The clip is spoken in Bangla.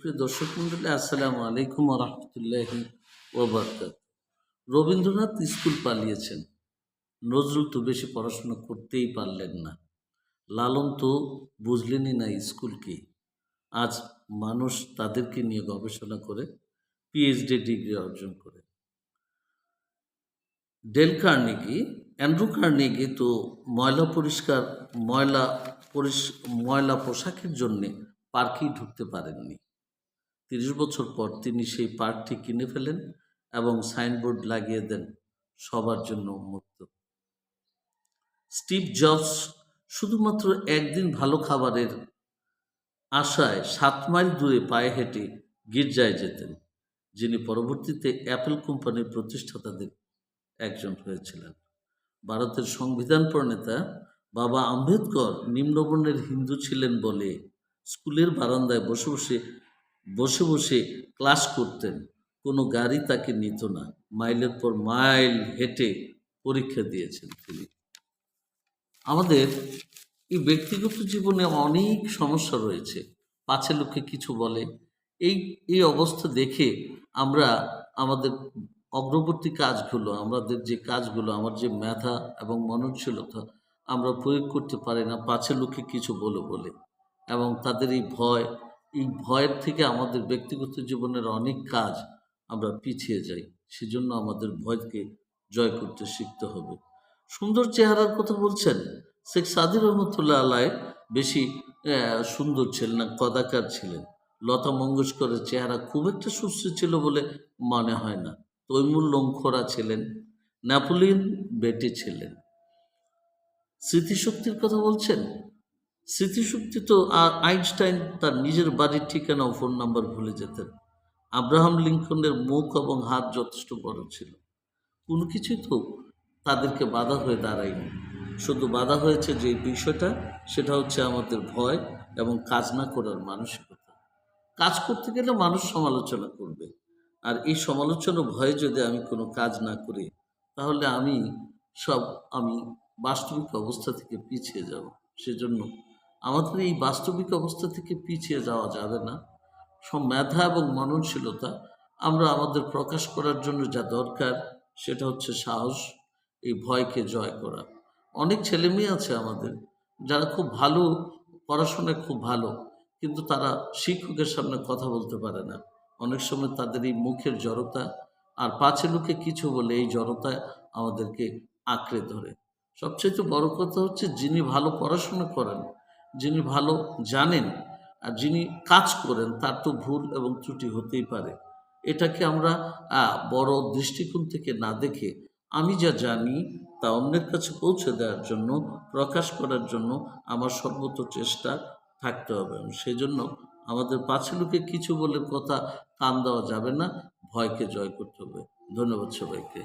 সুপ্রিয় দর্শক মন্ডলী, আসসালামু আলাইকুম ওয়া রাহমাতুল্লাহি ওয়া বারাকাতুহু। রবীন্দ্রনাথ স্কুল পালিয়েছেন, নজরুল তো বেশি পড়াশোনা করতেই পারলেন না। লালন তো বুঝলেনই না স্কুল কি। আজ মানুষ তাদেরকে নিয়ে গবেষণা করে পিএইচডি ডিগ্রি অর্জন করে। ডেল কার্নেগি, অ্যান্ড্রু কার্নেগি তো ময়লা ময়লা পোশাকের জন্যে পার্কেই ঢুকতে পারেননি। ৩০ বছর পর তিনি সেই পার্কটি কিনে ফেলেন এবং সাইনবোর্ড লাগিয়ে দেন, সবার জন্য উন্মুক্ত। স্টিভ জবস শুধুমাত্র একদিন ভালো খাবারের আশায় ৭ মাইল দূরে পায়ে হেঁটে গির্জায় যেতেন, যিনি পরবর্তীতে অ্যাপল কোম্পানির প্রতিষ্ঠাতাদের একজন হয়েছিলেন। ভারতের সংবিধান প্রণেতা বাবা আম্বেদকর নিম্নবর্ণের হিন্দু ছিলেন বলে স্কুলের বারান্দায় বসে বসে ক্লাস করতেন। কোনো গাড়ি তাকে নিত না। মাইলের পর মাইল হেঁটে পরীক্ষা দিয়েছেন তিনি। আমাদের এই ব্যক্তিগত জীবনে অনেক সমস্যা রয়েছে, পাছে লোকে কিছু বলে। এই অবস্থা দেখে আমরা আমাদের অগ্রবর্তী কাজগুলো, আমাদের যে কাজগুলো, আমার যে মেধা এবং মননশীলতা আমরা প্রয়োগ করতে পারি না, পাছে লোকে কিছু বলে এবং তাদের এই ভয়ের থেকে আমাদের ব্যক্তিগত জীবনের অনেক কাজ আমরা পিছিয়ে যাই। সেজন্য আমাদের ভয়কে জয় করতে শিখতে হবে। সুন্দর চেহারার কথা বলছেন, শেখ সাদি রহমতুল্লাহ আলাই বেশি সুন্দর ছিলেন না, কদাকার ছিলেন। লতা মঙ্গেশকরের চেহারা খুব একটা সুশ্রী ছিল বলে মনে হয় না। তৈমুর লংখোরা ছিলেন, নেপোলিয়ন বেটে ছিলেন। স্মৃতিশক্তির কথা বলছেন, স্মৃতিশক্তি তো আইনস্টাইন তার নিজের বাড়ির ঠিকানা ও ফোন নাম্বার ভুলে যেতেন। আব্রাহাম লিঙ্কনের মুখ এবং হাত যথেষ্ট বড় ছিল। কোনো কিছুই তো তাদেরকে বাধা হয়ে দাঁড়ায়নি। শুধু বাধা হয়েছে যে বিষয়টা, সেটা হচ্ছে আমাদের ভয় এবং কাজ না করার মানসিকতা। কাজ করতে গেলে মানুষ সমালোচনা করবে, আর এই সমালোচনা ভয়ে যদি আমি কোনো কাজ না করি, তাহলে আমি বাস্তবিক অবস্থা থেকে পিছিয়ে যাব। সেজন্য আমাদের এই বাস্তবিক অবস্থা থেকে পিছিয়ে যাওয়া যাবে না। সব মেধা এবং মননশীলতা আমরা আমাদের প্রকাশ করার জন্য যা দরকার, সেটা হচ্ছে সাহস, এই ভয়কে জয় করা। অনেক ছেলেমেয়ে আছে আমাদের যারা খুব ভালো, পড়াশোনায় খুব ভালো, কিন্তু তারা শিক্ষকের সামনে কথা বলতে পারে না। অনেক সময় তাদের এই মুখের জড়তা আর পাছে লোকে কিছু বলে এই জড়তায় আমাদেরকে আঁকড়ে ধরে। সবচেয়ে বড় কথা হচ্ছে, যিনি ভালো পড়াশোনা করেন, যিনি ভালো জানেন আর যিনি কাজ করেন, তার তো ভুল এবং ত্রুটি হতেই পারে। এটাকে আমরা বড় দৃষ্টিকোণ থেকে না দেখে, আমি যা জানি তা অন্যের কাছে পৌঁছে দেওয়ার জন্য, প্রকাশ করার জন্য আমার সর্বত চেষ্টা থাকতে হবে। সেজন্য আমাদের পাছে লোকে কিছু বলে কথা কান দেওয়া যাবে না, ভয়কে জয় করতে হবে। ধন্যবাদ সবাইকে।